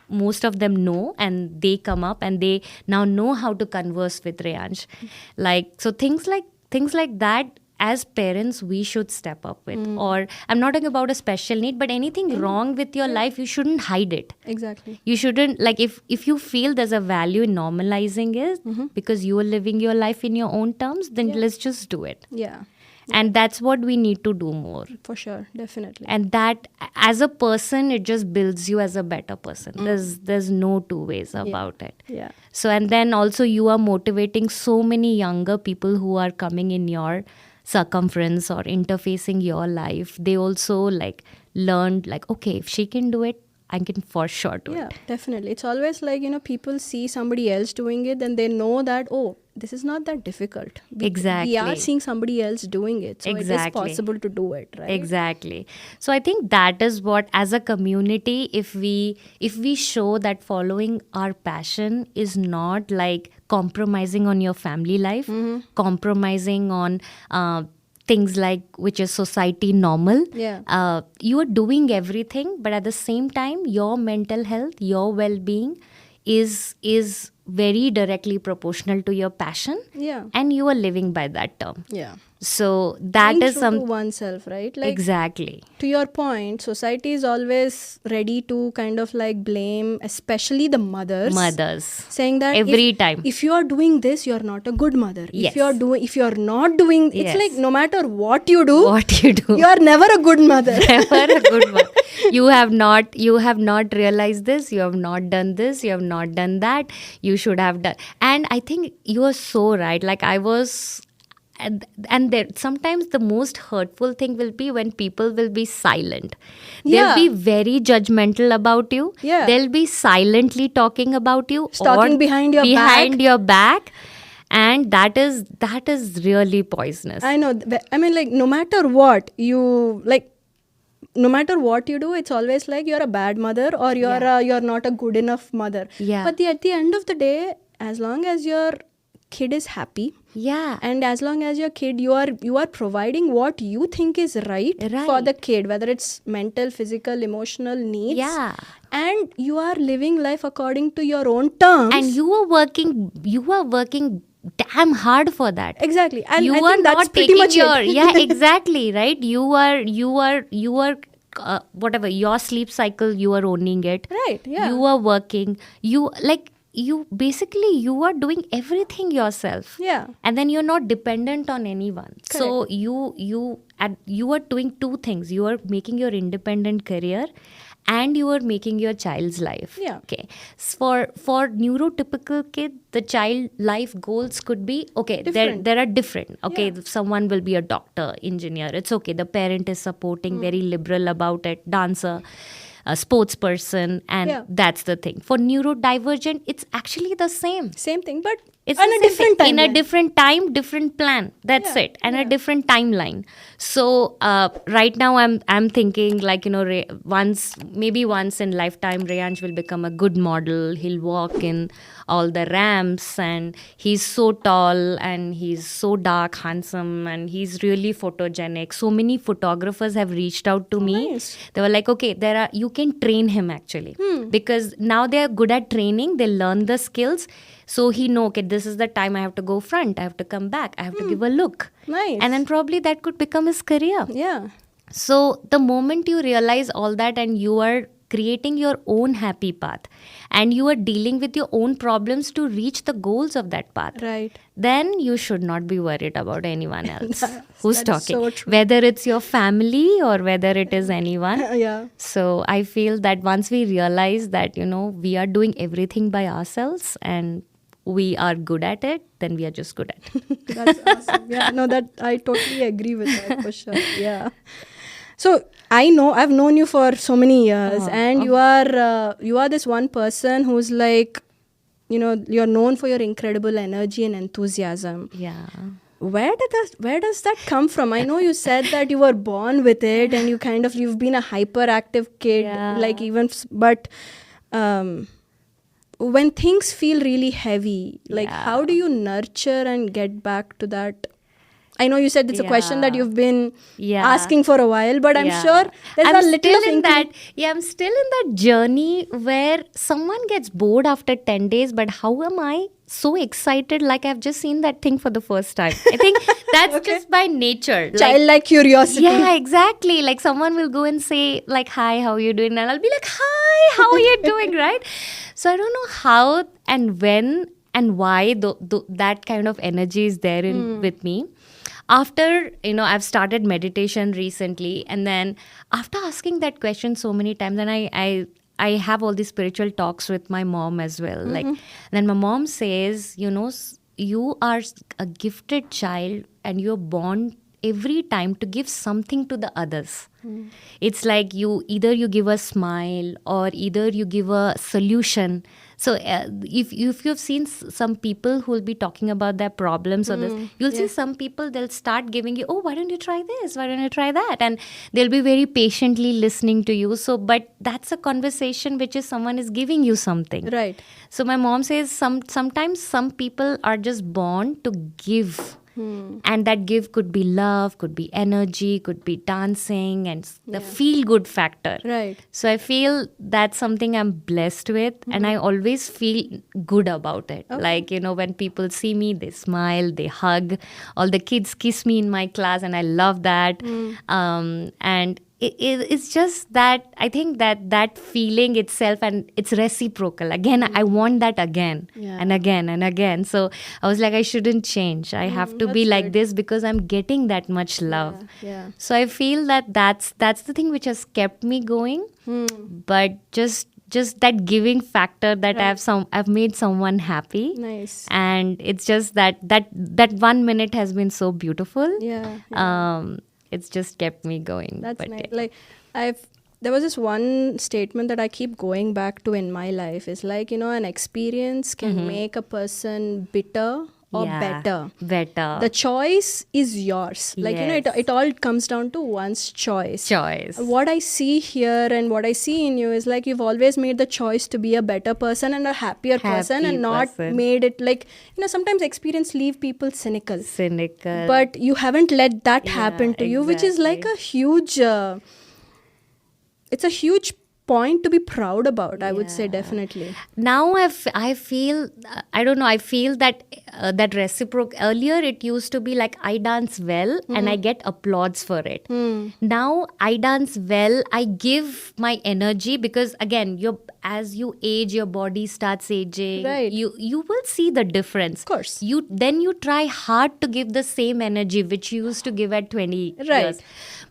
most of them know, and they come up and they now know how to converse with Reyansh. So things like that, as parents, we should step up with. Or I'm not talking about a special need, but anything wrong with your life, you shouldn't hide it. Exactly. You shouldn't, if you feel there's a value in normalizing it because you are living your life in your own terms, then let's just do it. Yeah. And that's what we need to do more. For sure, definitely. And that, as a person, it just builds you as a better person. There's no two ways about it. Yeah. So, and then also you are motivating so many younger people who are coming in your circumference or interfacing your life. They also learned okay, if she can do it, I can for sure do Yeah, it. definitely. It's always like, people see somebody else doing it, then they know that, oh, this is not that difficult. We are Exactly. seeing somebody else doing it. So it is Exactly. possible to do it, right? Exactly. So I think that is what, as a community, if we show that following our passion is not like compromising on your family life, compromising on things like which is society normal. Yeah. You are doing everything, but at the same time, your mental health, your well-being is very directly proportional to your passion, Yeah. and you are living by that term. Yeah. So that Being is true to some oneself, right? Like, exactly. to your point, society is always ready to kind of like blame, especially the Mothers saying that every time. if you are doing this, you're not a good mother. Yes. If you're not doing, it's Yes. like no matter what you do, What you do, you are never a good mother. never a good one. You have not realized this. You have not done this. You have not done that. You should have done. And I think you are so right. Like I was. And there, sometimes the most hurtful thing will be when people will be silent. Yeah. They'll be very judgmental about you. Yeah. They'll be silently talking about you, Talking or behind your behind back. your back, and that is really poisonous. I know. I mean, like, no matter what you like, no matter what you do, it's always like you're a bad mother or you're not a good enough mother. Yeah. But at the end of the day, as long as your kid is happy, Yeah. and as long as your kid, you are providing what you think is right for the kid, whether it's mental, physical, emotional needs. Yeah. And you are living life according to your own terms. And you are working damn hard for that. Exactly. And You I are think that's not pretty taking much your it. yeah, exactly, right? You are whatever your sleep cycle, you are owning it. Right, yeah. You are working. You basically you are doing everything yourself. Yeah. And then you're not dependent on anyone. So you are doing two things. You are making your independent career, and you are making your child's life. Yeah. Okay. For neurotypical kid, the child life goals could be okay. Different. There are different. Okay, Yeah. someone will be a doctor, engineer. It's okay. The parent is supporting, very liberal about it. Dancer, a sports person, and that's the thing. For neurodivergent, it's actually the same. Same thing, but It's on the a same different thing. time. In a different time, different plan. That's Yeah, it, and a different timeline. So right now, I'm thinking like maybe once in lifetime, Rayanj will become a good model. He'll walk in all the ramps, and he's so tall, and he's so dark, handsome, and he's really photogenic. So many photographers have reached out to me. Nice. They were like, okay, you can train him actually, because now they are good at training. They learn the skills. So he know, okay, this is the time I have to go front, I have to come back, I have to give a look. Nice. And then probably that could become his career. Yeah. So the moment you realize all that, and you are creating your own happy path, and you are dealing with your own problems to reach the goals of that path, Right. then you should not be worried about anyone else who's that is talking. so true. Whether it's your family or whether it is anyone. Yeah. So I feel that once we realize that, we are doing everything by ourselves and we are good at it, then we are just good at it. That's awesome. Yeah, no, that I totally agree with that for sure. Yeah. So I've known you for so many years, and you are this one person who's like, you're known for your incredible energy and enthusiasm. Yeah. Where does that come from? I know you said that you were born with it, and you've been a hyperactive kid, but when things feel really heavy, how do you nurture and get back to that? I know you said it's a question that you've been asking for a while, but I'm sure there's a little still in that. Yeah, I'm still in that journey where someone gets bored after 10 days, but how am I so excited? Like I've just seen that thing for the first time. I think that's just by nature. Childlike curiosity. Yeah, exactly. Like someone will go and say like, hi, how are you doing? And I'll be like, hi, how are you doing? Right? So I don't know how and when and why that kind of energy is there with me. After, I've started meditation recently, and then after asking that question so many times, and I have all these spiritual talks with my mom as well. Like, then my mom says, you are a gifted child, and you're born every time to give something to the others. It's like either you give a smile or either you give a solution. So if you've seen some people who will be talking about their problems or this, you'll see some people, they'll start giving you, oh, why don't you try this? Why don't you try that? And they'll be very patiently listening to you. So, but that's a conversation which is someone is giving you something. Right. So my mom says sometimes some people are just born to give. And that give could be love, could be energy, could be dancing, and the feel-good factor. Right. So I feel that's something I'm blessed with, and I always feel good about it. Okay. Like, when people see me, they smile, they hug. All the kids kiss me in my class, and I love that. And it's just that I think that feeling itself, and it's reciprocal. Again, I want that again and again and again. So I was like, I shouldn't change. I have to be like this because I'm getting that much love. Yeah. So I feel that's the thing which has kept me going. But just that giving factor that I've made someone happy. Nice. And it's just that 1 minute has been so beautiful. It's just kept me going. That's nice. Like there was this one statement that I keep going back to in my life. Is like, an experience can make a person bitter or better. The choice is yours. Like, it all comes down to one's choice. What I see here and what I see in you is like you've always made the choice to be a better person and a happier person and not made it like, sometimes experience leave people cynical. But you haven't let that happen to you, which is like a huge, it's a huge point to be proud about, I would say, definitely. Now I feel, I don't know, I feel that that reciprocal. Earlier it used to be like I dance well and I get applause for it. Now I dance well, I give my energy because again, as you age, your body starts aging. Right. You will see the difference. Of course. Then you try hard to give the same energy which you used to give at 20 years.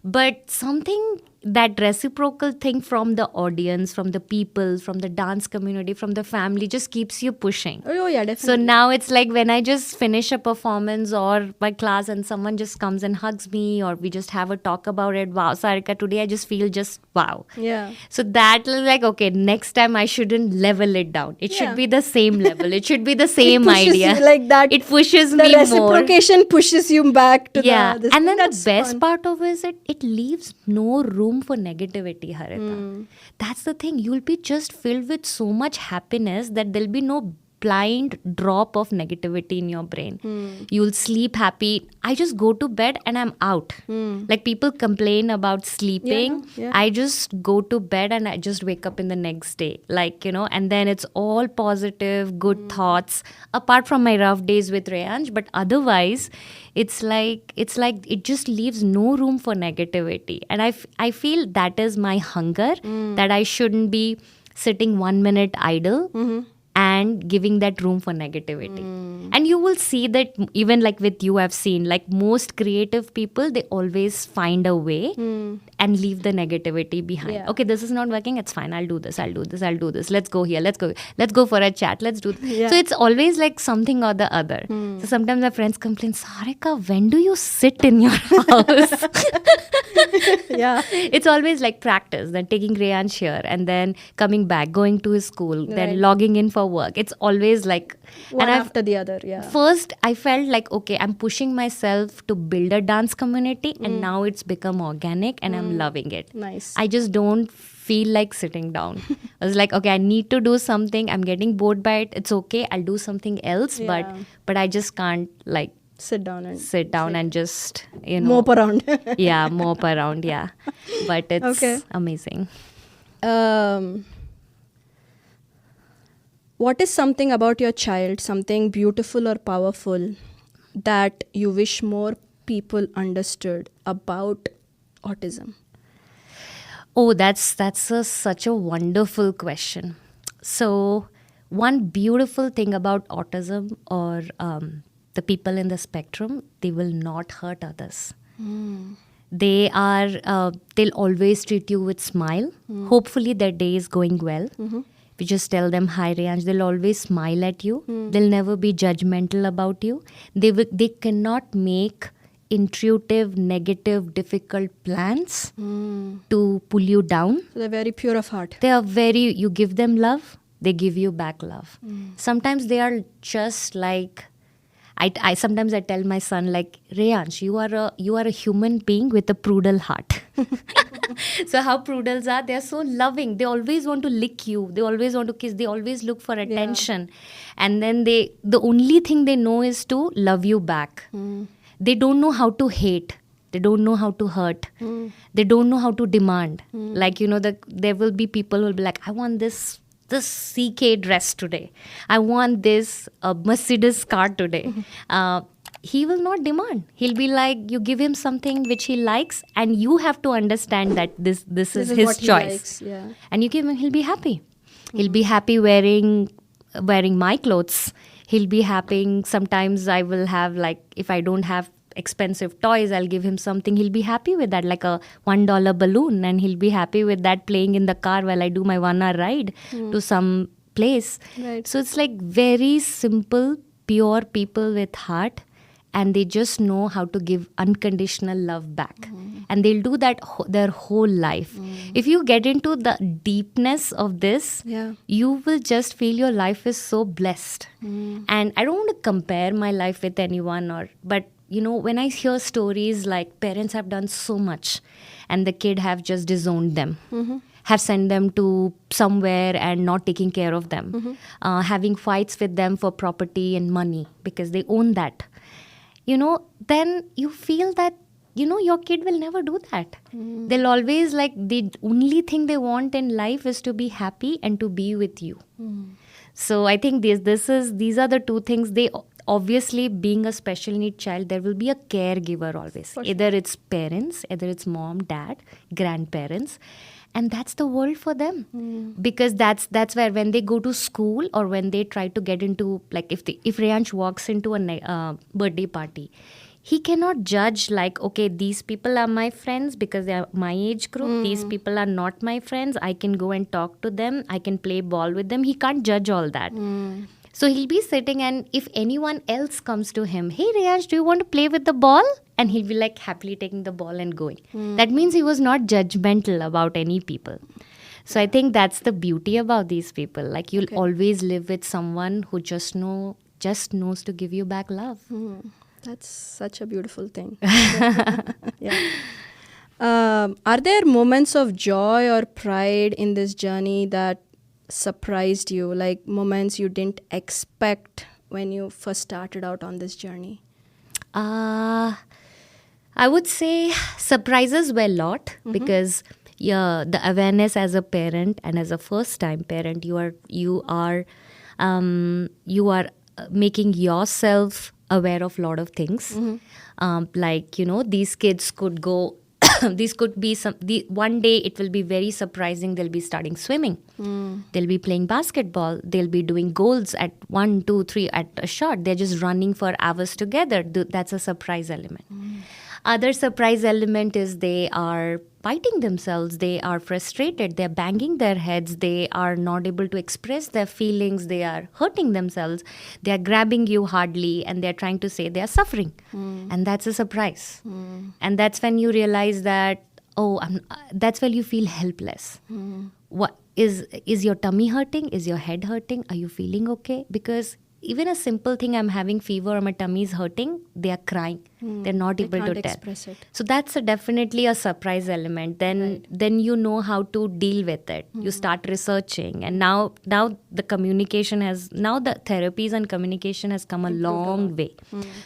But something, that reciprocal thing from the audience, from the people, from the dance community, from the family just keeps you pushing. Oh yeah, definitely. So now it's like when I just finish a performance or my class and someone just comes and hugs me or we just have a talk about it. Wow, Sarika, today I just feel just wow. Yeah. So that is like, okay, next time I shouldn't level it down. It should be the same level. It should be the same idea. Like that. It pushes me more. The reciprocation pushes you back to the... And then the best part of it is it leaves no room for negativity, Harita. That's the thing. You'll be just filled with so much happiness that there'll be no blind drop of negativity in your brain. You'll sleep happy. I just go to bed and I'm out. Like people complain about sleeping. I just go to bed and I just wake up in the next day. Like, and then it's all positive, good thoughts. Apart from my rough days with Reyansh, but otherwise, it's like it just leaves no room for negativity. And I feel that is my hunger, that I shouldn't be sitting 1 minute idle. And giving that room for negativity. And you will see that even like with you, I've seen like most creative people, they always find a way and leave the negativity behind. Okay, this is not working. It's fine. I'll do this. Let's go here. Let's go for a chat. Let's do this. So it's always like something or the other. So sometimes my friends complain, Sarika, when do you sit in your house? It's always like practice, then taking Reyansh here and then coming back, going to his school, then logging in for work. It's always like one after the other. First I felt like, okay, I'm pushing myself to build a dance community and now it's become organic and I'm loving it. Nice. I just don't feel like sitting down. I was like, okay, I need to do something. I'm getting bored by it. It's okay, I'll do something else. But I just can't like sit down and just mope around. Mope around. But it's amazing. What is something about your child, something beautiful or powerful that you wish more people understood about autism? Oh, that's such a wonderful question. So one beautiful thing about autism or the people in the spectrum, they will not hurt others. They are, they'll always treat you with smile. Hopefully their day is going well. We just tell them, hi Reyansh, they'll always smile at you. They'll never be judgmental about you. They cannot make intuitive, negative, difficult plans to pull you down. So they're very pure of heart. They are very, you give them love, they give you back love. Sometimes they are just like, I sometimes I tell my son, like, Reyansh, you are a human being with a prudal heart. So how prudals are, they are so loving. They always want to lick you. They always want to kiss. They always look for attention. And then the only thing they know is to love you back. They don't know how to hate. They don't know how to hurt. They don't know how to demand. Like, there will be people who will be like, I want this CK dress today. I want this Mercedes car today. He will not demand. He'll be like, you give him something which he likes, and you have to understand that this is his what he choice. likes, yeah. And you give him, he'll be happy. He'll be happy wearing my clothes. He'll be happy. Sometimes I will have, like, if I don't have expensive toys, I'll give him something. He'll be happy with that, like a $1 balloon, and he'll be happy with that playing in the car while I do my 1-hour ride to some place. Right. So it's like very simple, pure people with heart, and they just know how to give unconditional love back. And they'll do that their whole life. If you get into the deepness of this, you will just feel your life is so blessed. And I don't want to compare my life with anyone, but when I hear stories like parents have done so much and the kid have just disowned them, have sent them to somewhere and not taking care of them, having fights with them for property and money because they own that, then you feel that, your kid will never do that. They'll always, like, the only thing they want in life is to be happy and to be with you. So I think these are the two things. They obviously, being a special need child, there will be a caregiver always. Sure. Either it's parents, either it's mom, dad, grandparents. And that's the world for them. Because that's where when they go to school or when they try to get into, like, if Reyansh walks into a birthday party, he cannot judge, like, okay, these people are my friends because they are my age group. These people are not my friends. I can go and talk to them. I can play ball with them. He can't judge all that. So he'll be sitting, and if anyone else comes to him, hey, Reyansh, do you want to play with the ball? And he'll be like happily taking the ball and going. That means he was not judgmental about any people. So I think that's the beauty about these people. Like, you'll always live with someone who just knows to give you back love. That's such a beautiful thing. Are there moments of joy or pride in this journey that surprised you, like moments you didn't expect when you first started out on this journey? I would say surprises were a lot because the awareness as a parent and as a first time parent, you are making yourself aware of a lot of things. Like, these kids could go these could be one day it will be very surprising. They'll be starting swimming. They'll be playing basketball. They'll be doing goals at 1, 2, 3 at a shot. They're just running for hours together. That's a surprise element. Other surprise element is they are biting themselves. They are frustrated. They're banging their heads. They are not able to express their feelings. They are hurting themselves. They are grabbing you hardly, and they're trying to say they are suffering. And that's a surprise. And that's when you realize that, that's when you feel helpless. What is your tummy hurting? Is your head hurting? Are you feeling okay? Because even a simple thing, I'm having fever or my tummy is hurting, they are crying. They're not able to tell. Express it. So that's definitely a surprise element. Then you know how to deal with it. You start researching, and now the communication now the therapies and communication has come a long way.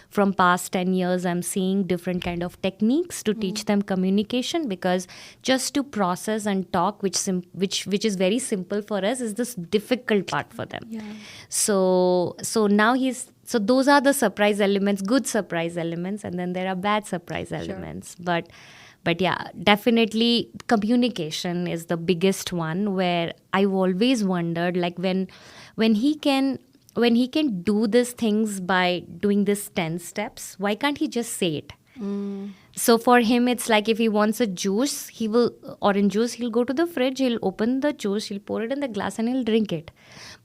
From past 10 years, I'm seeing different kind of techniques to teach them communication, because just to process and talk, which is very simple for us, is this difficult part for them. So now so those are the surprise elements, good surprise elements, and then there are bad surprise elements. But yeah, definitely communication is the biggest one, where I've always wondered, like, when he can do these things by doing this 10 steps, why can't he just say it? So for him, it's like if he wants a juice, he will orange juice. He'll go to the fridge. He'll open the juice. He'll pour it in the glass and he'll drink it.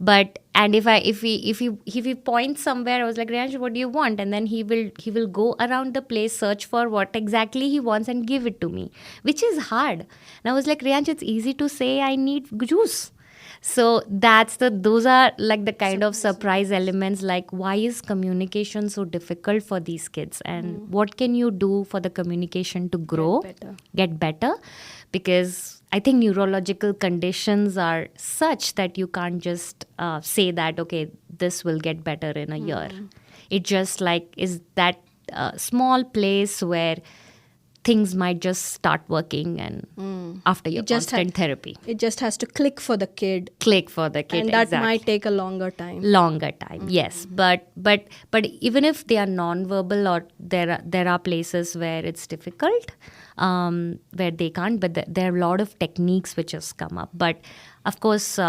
But and if he points somewhere, I was like, Riyansh, what do you want? And then he will go around the place, search for what exactly he wants and give it to me, which is hard. And I was like, Riyansh, it's easy to say I need juice. So those are like the kind of surprise elements, like why is communication so difficult for these kids, and what can you do for the communication to grow, get better? Because I think neurological conditions are such that you can't just say that, okay, this will get better in a year. It just like is that small place where things might just start working, and after your constant therapy. It just has to click for the kid. And that might take a longer time. Yes. But even if they are non-verbal, or there are places where it's difficult, where they can't, but there are a lot of techniques which has come up. But of course,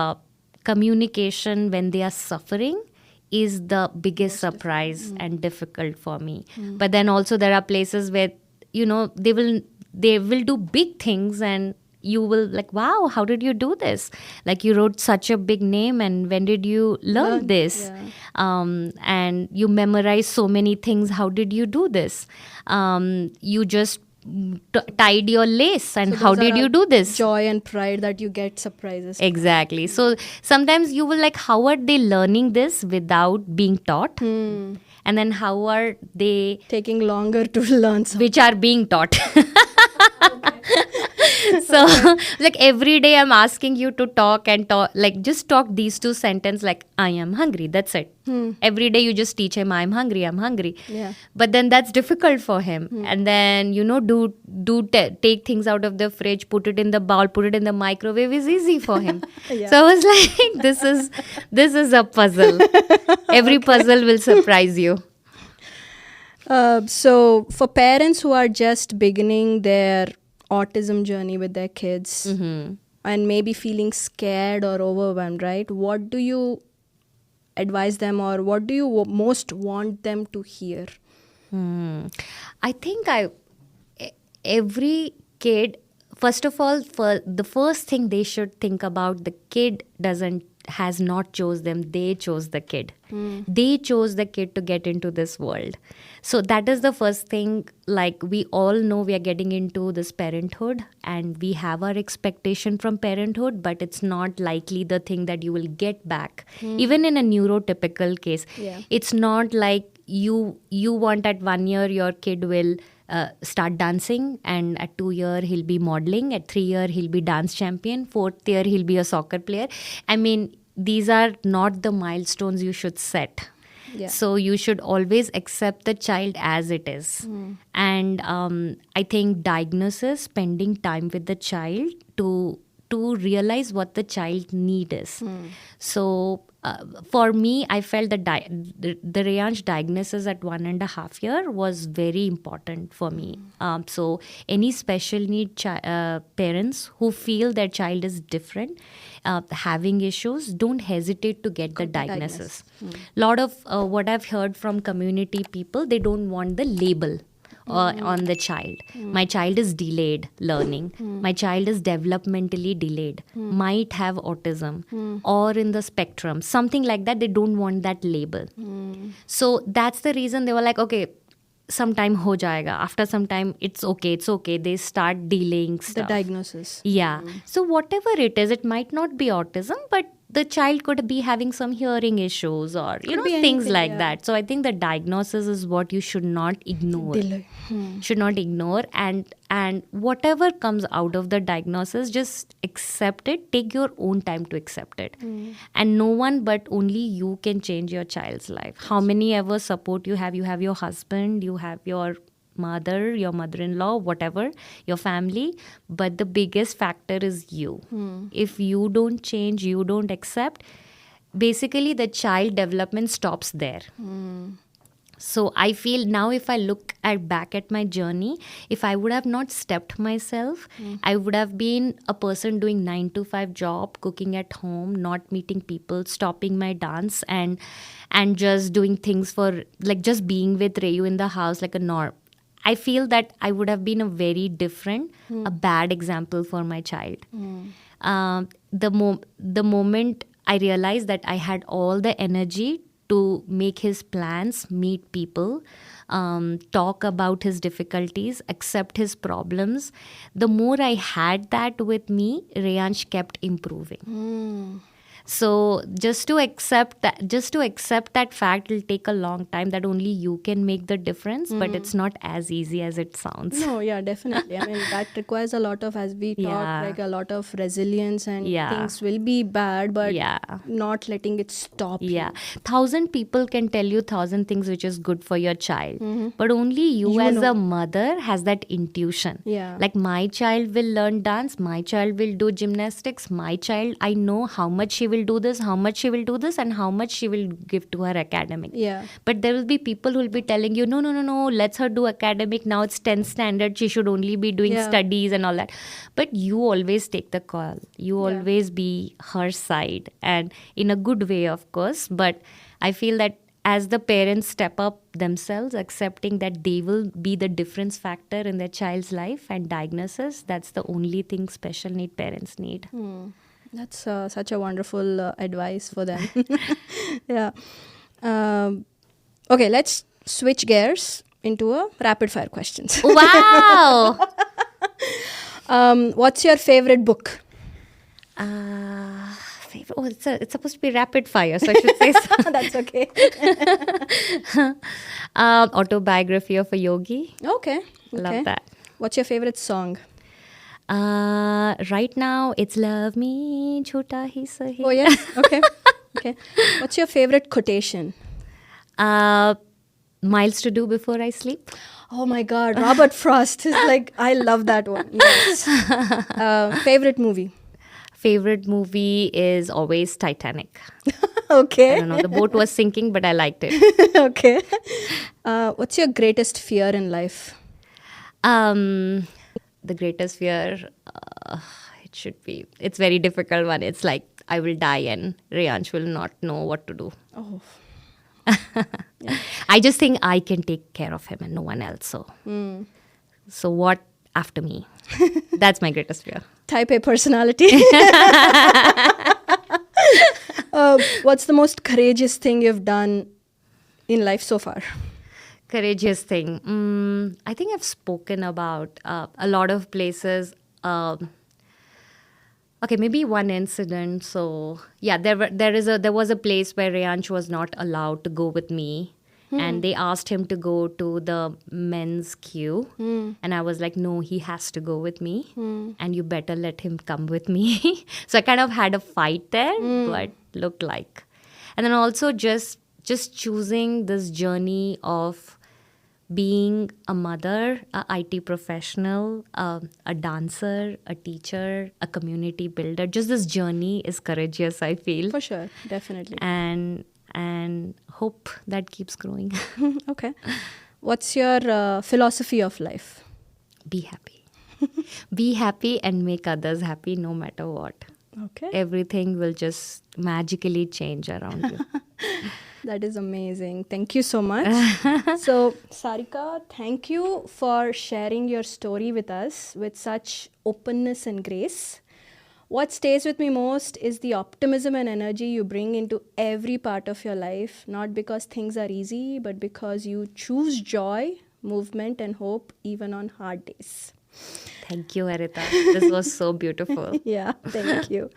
communication when they are suffering is the biggest surprise and difficult for me. But then also there are places where they will do big things, and you will like, wow, how did you do this? Like, you wrote such a big name, and when did you learn this? And you memorize so many things. How did you do this? You just tied your lace, and how did you do this? Joy and pride that you get surprises. Exactly. So sometimes you will like, how are they learning this without being taught? And then how are they taking longer to learn something? Which are being taught. So like every day I'm asking you to talk, like just talk these two sentences, like I am hungry, that's it. Every day you just teach him I'm hungry. Yeah. But then that's difficult for him. And then take things out of the fridge, put it in the bowl, put it in the microwave is easy for him. Yeah. So I was like, this is a puzzle. Every puzzle will surprise you. So for parents who are just beginning their autism journey with their kids and maybe feeling scared or overwhelmed, right? What do you advise them, or what do you most want them to hear? I think every kid, first of all, for the first thing they should think about, the kid has not chose them, they chose the kid. They chose the kid to get into this world. So that is the first thing. Like, we all know we are getting into this parenthood, and we have our expectation from parenthood, but it's not likely the thing that you will get back. Even in a neurotypical case, it's not like you want at 1 year your kid will start dancing, and at 2 year he'll be modeling, at 3 year he'll be dance champion, 4th year he'll be a soccer player. I mean, these are not the milestones you should set. So you should always accept the child as it is. And I think diagnosis, spending time with the child to realize what the child need is. So for me, I felt that the Riyansh diagnosis at 1.5 years was very important for me. So any special need parents who feel their child is different, having issues, don't hesitate to get the diagnosis. Lot of what I've heard from community people, they don't want the label on the child. My child is delayed learning. My child is developmentally delayed. Might have autism or in the spectrum. Something like that. They don't want that label. So that's the reason they were like, okay, sometime ho jayega. After some time, it's okay. They start delaying stuff. The diagnosis. Yeah. So whatever it is, it might not be autism, but the child could be having some hearing issues or, things like that. So I think the diagnosis is what you should not ignore. Should not ignore. And whatever comes out of the diagnosis, just accept it. Take your own time to accept it. And no one but only you can change your child's life. How many ever support you have your husband, you have your mother, your mother-in-law, whatever, your family, but the biggest factor is you. If you don't change, you don't accept, basically the child development stops there. So I feel now, if I look back at my journey, if I would have not stepped myself, I would have been a person doing 9-to-5 job, cooking at home, not meeting people, stopping my dance, and just doing things for, like, just being with Rayu in the house like a norm. I feel that I would have been a very different, a bad example for my child. The moment I realized that I had all the energy to make his plans, meet people, talk about his difficulties, accept his problems, the more I had that with me, Reyansh kept improving. So just to accept that fact will take a long time, that only you can make the difference, but it's not as easy as it sounds. No, yeah, definitely. I mean, that requires a lot of, as we talk, like a lot of resilience, and things will be bad, but not letting it stop you. 1,000 people can tell you 1,000 things which is good for your child, but only you as a mother has that intuition. Like my child will learn dance, my child will do gymnastics, my child, I know how much she will do this, how much she will do this, and how much she will give to her academic. But there will be people who will be telling you, no, let's her do academic, now it's 10th standard, she should only be doing studies and all that. But you always take the call, you always be her side, and in a good way, of course. But I feel that as the parents step up themselves, accepting that they will be the difference factor in their child's life and diagnosis, that's the only thing special need parents need. That's such a wonderful advice for them. Okay, let's switch gears into a rapid fire questions. Wow! What's your favorite book? It's supposed to be rapid fire, so I should say so. That's okay. Autobiography of a Yogi. Okay. Love that. What's your favorite song? Right now, it's Love Me, Chhota Hi Sahi. Oh, yes. Okay. What's your favorite quotation? Miles to do before I sleep. Oh my God, Robert Frost is like, I love that one. Yes. Favorite movie? Favorite movie is always Titanic. Okay. I don't know, the boat was sinking, but I liked it. Okay. What's your greatest fear in life? The greatest fear, it's very difficult one. It's like I will die and Reyansh will not know what to do. Oh. I just think I can take care of him and no one else. So what after me? That's my greatest fear. Type A personality. What's the most courageous thing you've done in life so far? Courageous thing. I think I've spoken about a lot of places. Okay, maybe one incident. So yeah, there was a place where Reyansh was not allowed to go with me, and they asked him to go to the men's queue, and I was like, no, he has to go with me, and you better let him come with me. So I kind of had a fight there, but looked like, and then also just choosing this journey of being a mother, a IT professional, a dancer, a teacher, a community builder. Just this journey is courageous, I feel. For sure, definitely. And hope that keeps growing. Okay. What's your philosophy of life? Be happy. Be happy and make others happy no matter what. Okay. Everything will just magically change around you. That is amazing. Thank you so much. So, Sarika, thank you for sharing your story with us with such openness and grace. What stays with me most is the optimism and energy you bring into every part of your life, not because things are easy, but because you choose joy, movement, and hope even on hard days. Thank you, Harita. This was so beautiful. Yeah, thank you.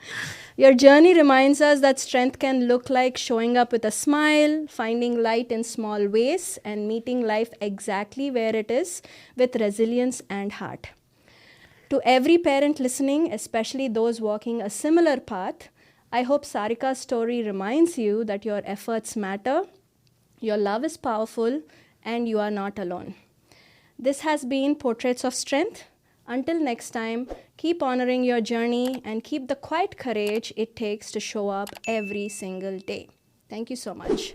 Your journey reminds us that strength can look like showing up with a smile, finding light in small ways, and meeting life exactly where it is with resilience and heart. To every parent listening, especially those walking a similar path, I hope Sarika's story reminds you that your efforts matter, your love is powerful, and you are not alone. This has been Portraits of Strength. Until next time, keep honoring your journey and keep the quiet courage it takes to show up every single day. Thank you so much.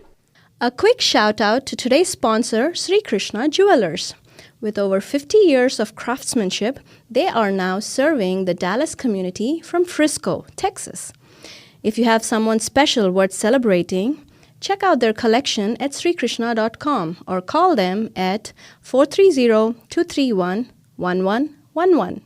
A quick shout out to today's sponsor, Sri Krishna Jewelers. With over 50 years of craftsmanship, they are now serving the Dallas community from Frisco, Texas. If you have someone special worth celebrating, Check out their collection at srikrishna.com or call them at 430-231-1111.